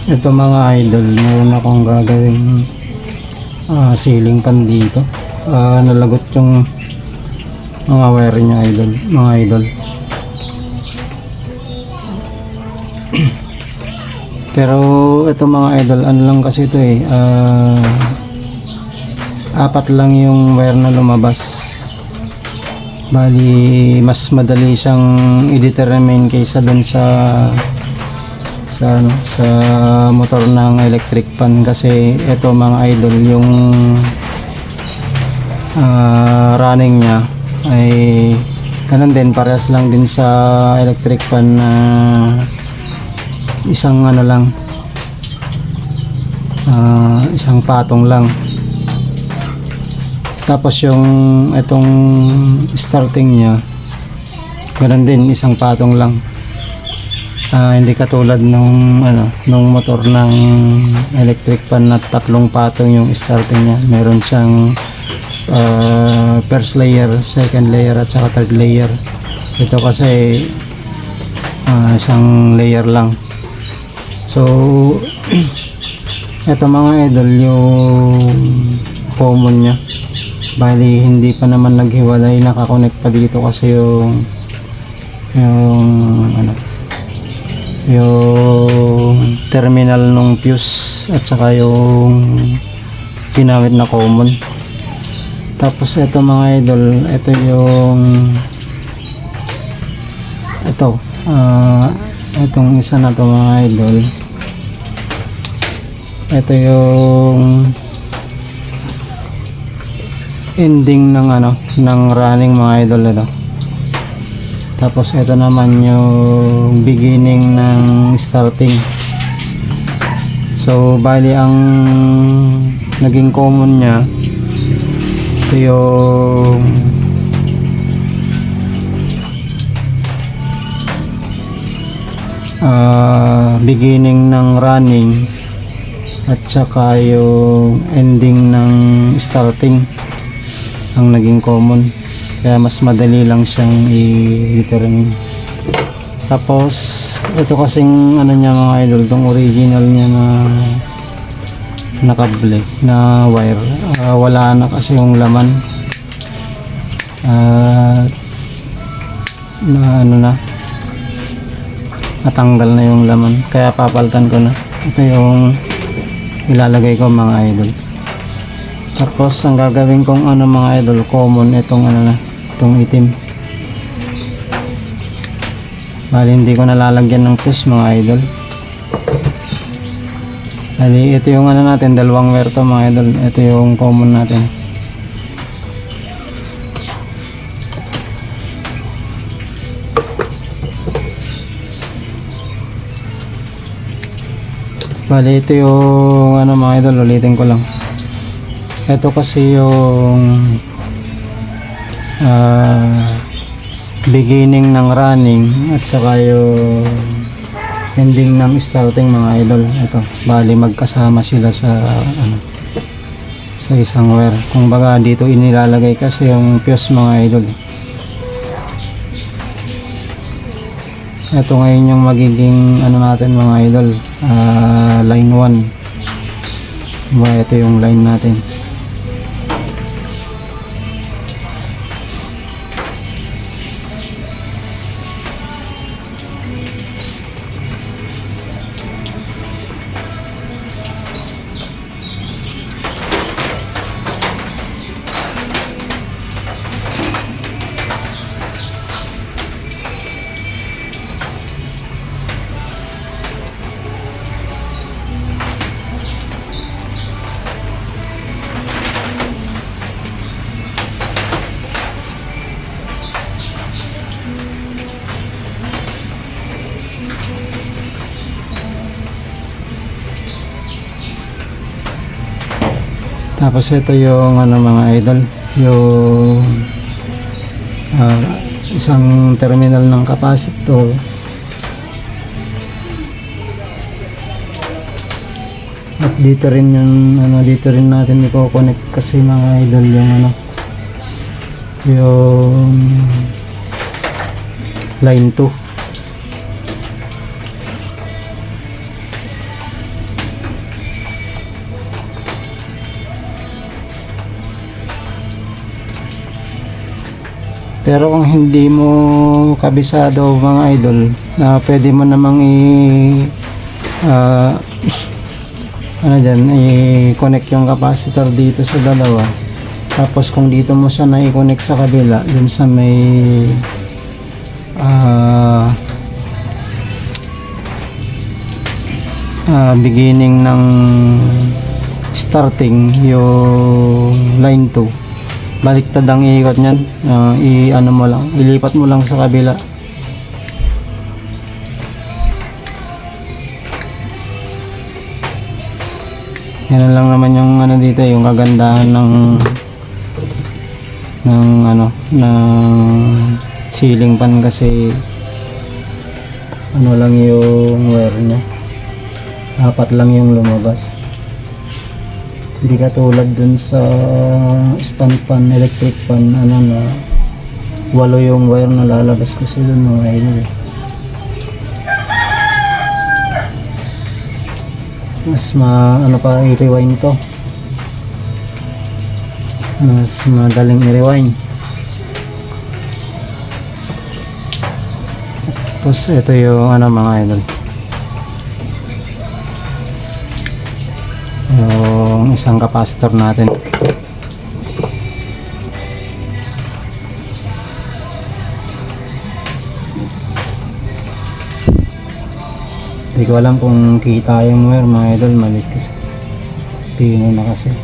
Ito mga idol, meron akong gagawing ceiling fan dito. Nalagot yung mga wire niya idol, mga idol. Pero ito mga idol, ano lang kasi ito apat lang yung wire na lumabas. Bali mas madali siyang i-determine kaysa dun sa motor ng electric fan, kasi ito mga idol yung running niya ay ganun din, parehas lang din sa electric fan na isang ano lang, isang patong lang. Tapos yung itong starting niya ganun din, isang patong lang. Hindi katulad nung motor ng electric fan na tatlong patong yung starting niya. Meron siyang first layer, second layer at saka third layer. Ito kasi isang layer lang. So ito mga idol yung common nya. Bali hindi pa naman naghiwalay, nakakonect pa dito kasi yung terminal nung fuse at saka yung ginamit na common. Tapos ito mga idol, ito yung itong isa na to mga idol, ito yung ending ng ng running mga idol ito. Tapos ito naman yung beginning ng starting. So bali ang naging common nya ito yung beginning ng running at saka yung ending ng starting ang naging common, kaya mas madali lang siyang i-determine. Tapos ito kasing niya mga idol, tong original niya na kable na wire, wala na kasi yung laman, natanggal na yung laman, kaya papalitan ko na. Ito yung ilalagay ko mga idol. Tapos ang gagawin kong mga idol, common itong itong itim. Bali hindi ko nalalagyan ng fuse mga idol. Bali ito yung natin, dalawang wire to mga idol. Ito yung common natin. Bali ito yung mga idol, ulitin ko lang. Ito kasi yung beginning ng running at saka yung ending ng starting mga idol. Ito, bali magkasama sila sa sa isang wire. Kung baga dito inilalagay kasi yung fuse mga idol. Ito ngayon yung magiging natin mga idol, line 1. Ito yung line natin. Tapos ito yung mga idol, yung isang terminal ng capacitor. At dito rin yung dito rin natin i-connect kasi mga idol yung yung line 2. Pero kung hindi mo kabisado mga idol, na pwede mo namang ah, ano dyan, i-connect yung capacitor dito sa dalawa. Tapos kung dito mo siya na-connect sa kabila, dun sa may beginning ng starting yung line 2, baliktad ang iikot nyan. Ano mo lang, ilipat mo lang sa kabila. Yan lang naman yung ano dito, yung kagandahan ng ceiling fan, kasi ano lang yung wire nya, apat lang yung lumabas. Hindi katulad dun sa stand fan, electric fan, na 8 yung wire na lalabas kasi dun mga idol. Mas pa i-rewind to, mas madaling i-rewind. Tapos ito yung mga idol, yung isang capacitor natin. Hindi ko alam kung kita yung wire mga idol, maliit kasi pino na kasi.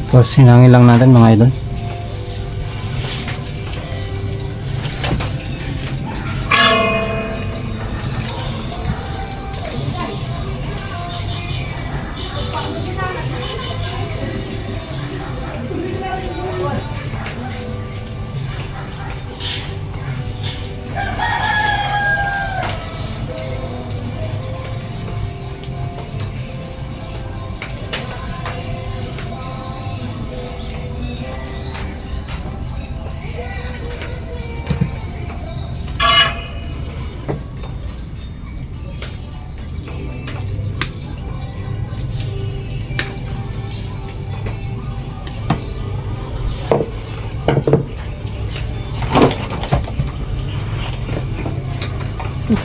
Tapos hinangin lang natin mga idol.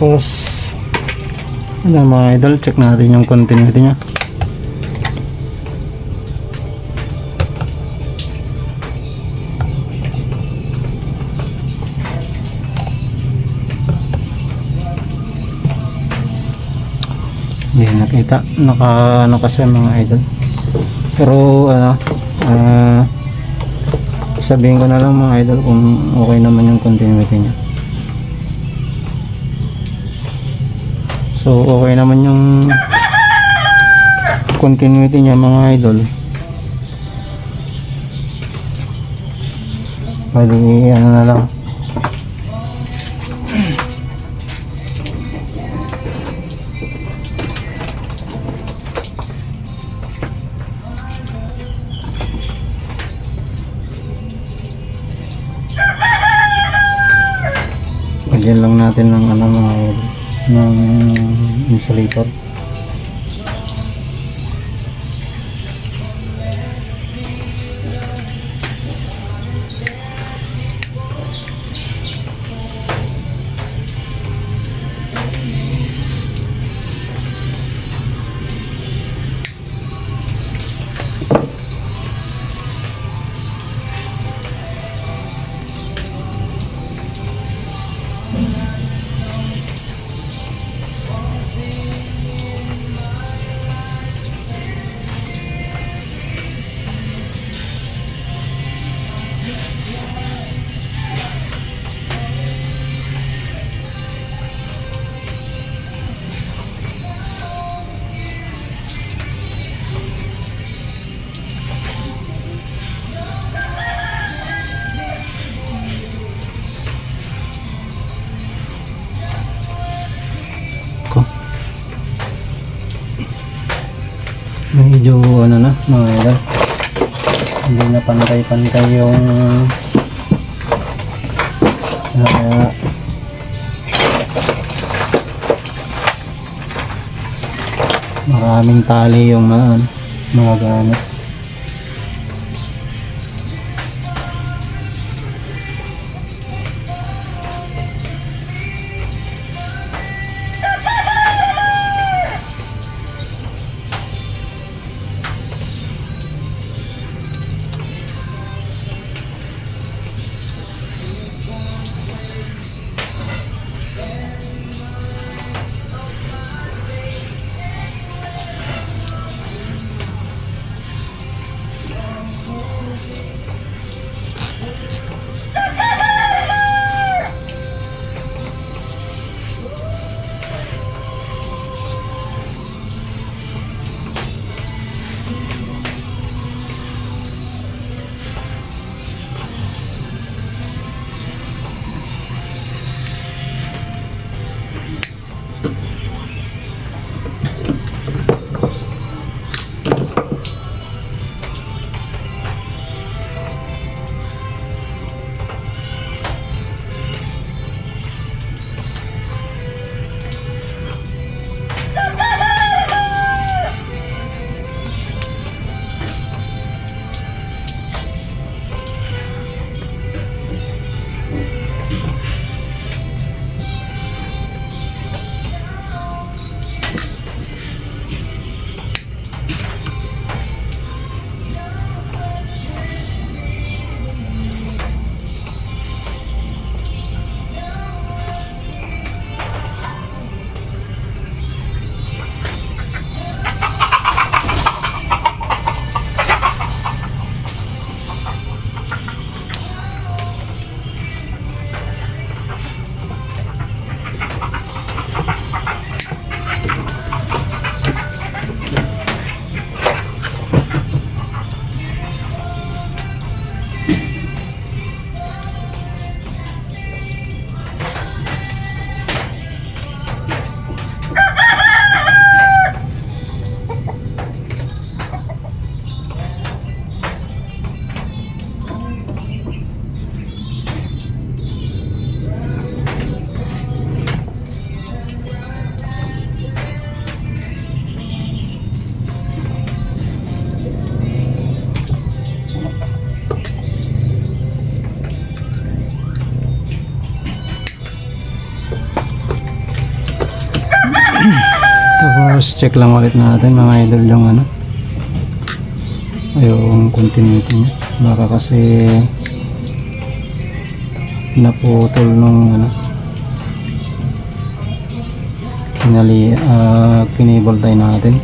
Tapos mga idol, check natin yung continuity nya. Hindi nakita, kasi mga idol. Pero sabihin ko na lang mga idol kung okay naman yung continuity nya. So okay naman yung continuity niya mga idol. Bali na lang. Lagyan lang natin ng mga idol, ng insulator. ano na mga idol, hindi na pantay-pantay yung maraming tali yung mga gamit. Tapos check lang ulit natin mga idol yung continuity niya, baka kasi naputol nung kinable tayo natin.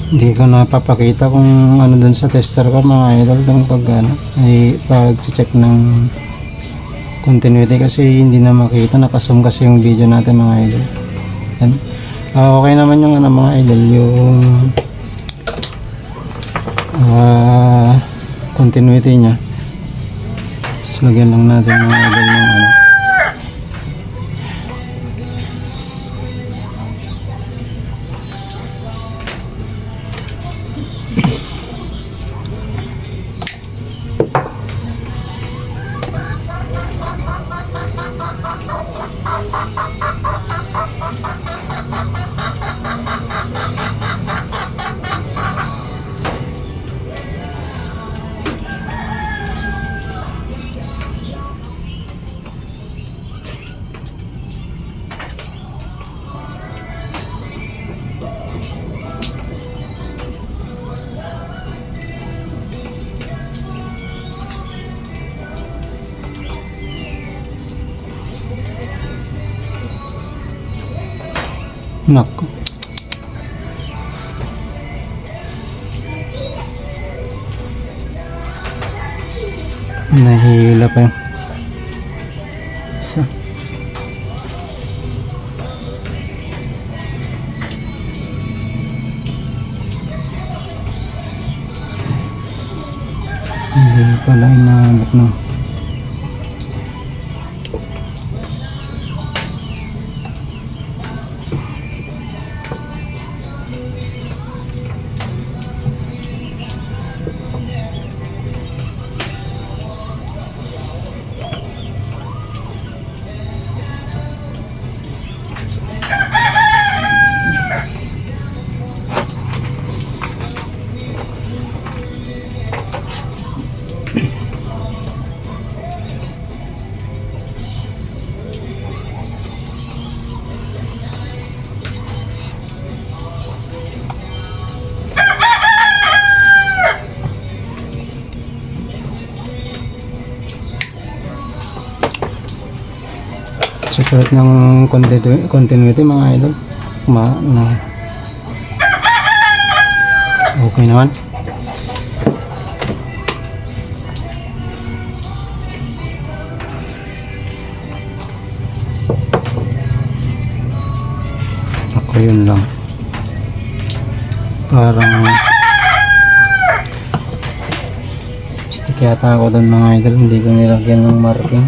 Hindi ko napapakita kung ano dun sa tester ko mga idol, dun pag check ng continuity kasi hindi na makita, nakasum kasi yung video natin mga idol. Yan. Okay naman yung mga idol, yung continuity nya. So, lagyan lang natin mga idol ng nako. Nahihila pa yung isa. Hindi pala inaabot na. Secret ng continuity mga idol. Okay naman. Ako yun lang. Parang stick yata ako doon mga idol. Hindi ko nilagyan ng marking.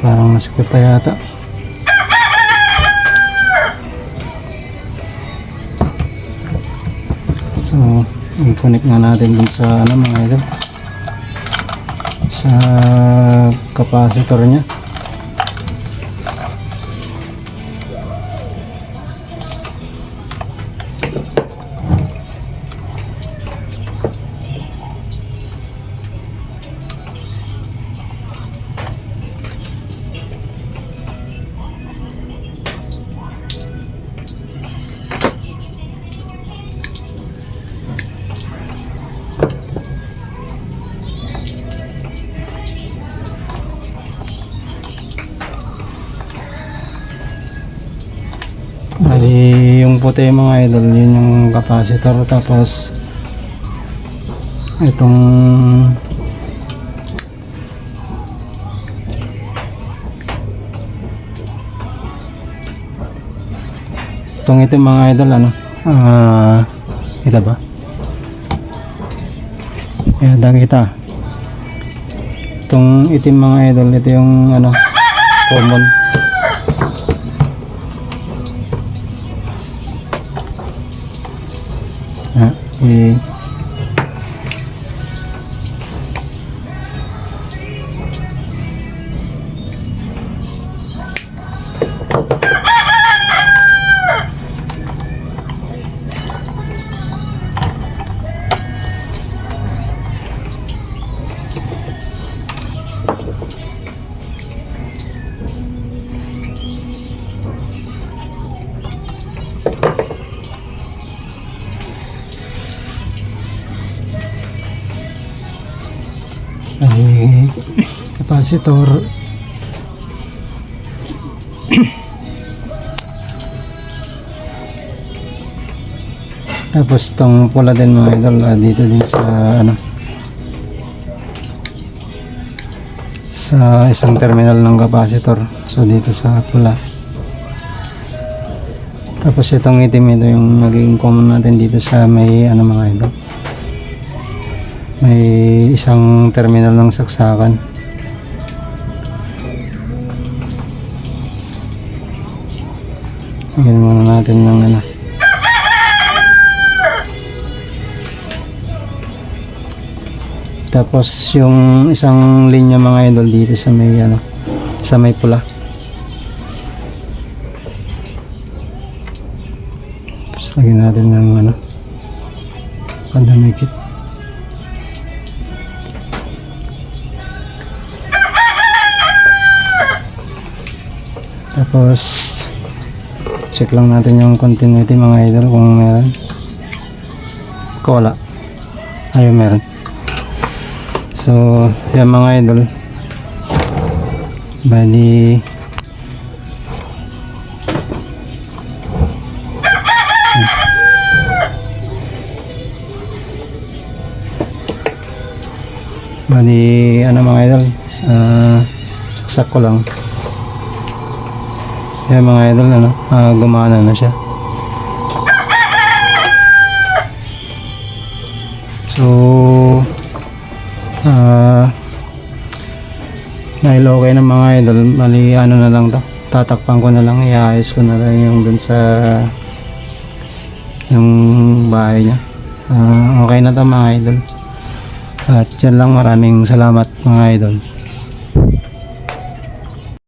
Parang nasikip pa yata. So, i-connect na natin dun sa ano mga idol, sa capacitor nya. Bali, yung puti mga idol, yun yung capacitor. Tapos itong itim mga idol, ano, kita ba? Ayan, kita. Itong itim mga idol, ito yung ano, common. Capacitor. Tapos itong pula din mga idol, dito din sa ano, sa isang terminal ng capacitor. So dito sa pula. Tapos itong itim, ito yung naging common natin dito sa may ano mga idol. May isang terminal ng saksakan. Lagyan muna natin ng ano. Tapos yung isang linya mga idol dito sa may ano, sa may pula. Tapos lagyan natin ng ano, pandamikit. Tapos check lang natin yung continuity mga idol kung meron. Kung wala, ayun meron. So yan mga idol, bali ano mga idol, saksak ko lang. Yan mga idol, ano, gumana na siya. So dahil okay na mga idol, mali ano na lang to, tatakpan ko na lang, iayos ko na lang yung dun sa yung bahay niya. Okay na to mga idol. At yan lang, maraming salamat mga idol.